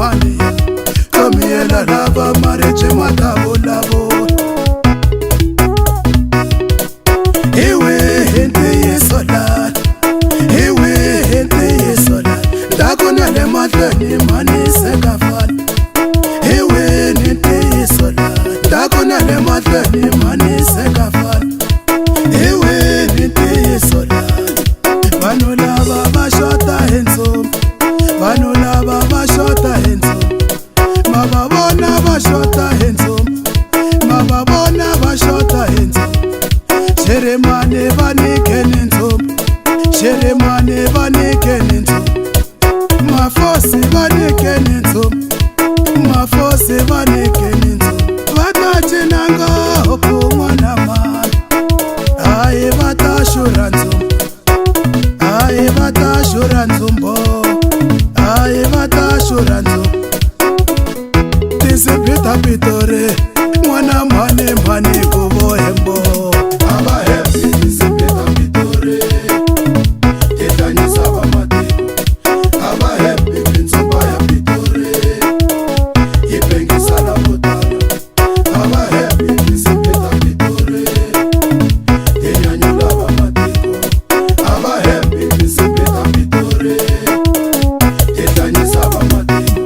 mani Komiela lava mariche madabo lavo Ewe hente ye solat Ewe hente ye solat Dakona le matani mani segafal Ewe hente ye solat Dakona le matani mani segafal Ewe hente ye solat Banu lava bashota hensom Banu lava bashota hensom Mababona bashota hensom Mababona bashota hensom Sheremane vanike hensom Sheremane vanike hensom Mafosi vanike hensom Mafosi vanike hensom Vatache nanga hopu mwana man Aye vatashura nsom Aye vatashura nzumbo Aye vatashura nzumbo Tise pita pitore Mwana mane mane kubo hembo Aba hepi tise pita pitore Tetani saba matiko Aba hepi minzumba ya pitore Ipengi sala botala Aba hepi tise pita pitore Tenyanyula ba matiko Aba hepi tise pita pitore Tetani saba matiko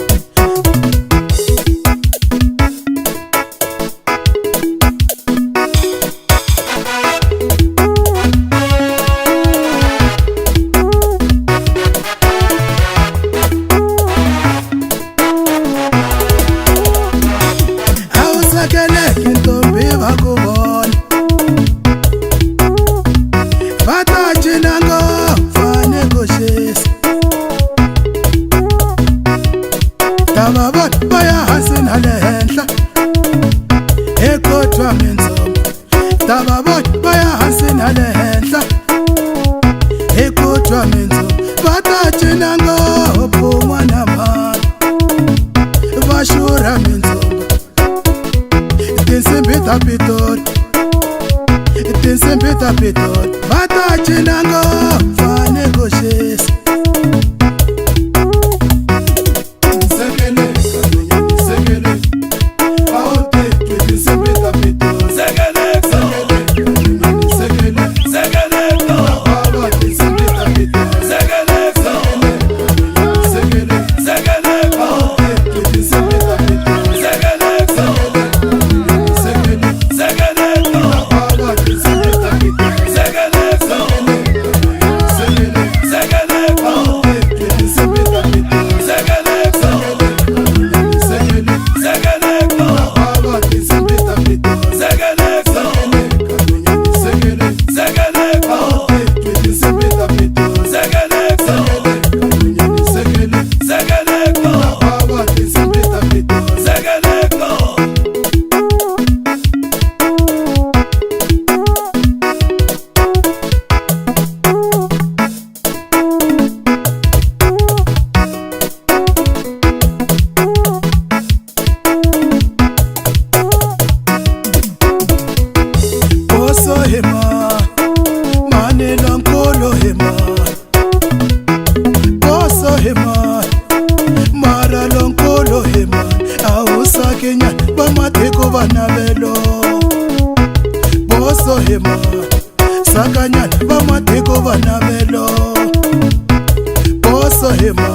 Tababot baya hasin halehla Ekotwa minzom Tababot baya hasin halehla Ekotwa minzom Vatache nango hopu mwana man Vashura minzom Tinsimbita pitor Tinsimbita pitor Vatache nango Vane goshes Boso hema Sakanyan bamateko vanavelo Boso hema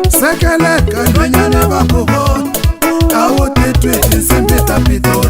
Sekeleka ndwenyana bakubona Awote twete nsembeta pitoro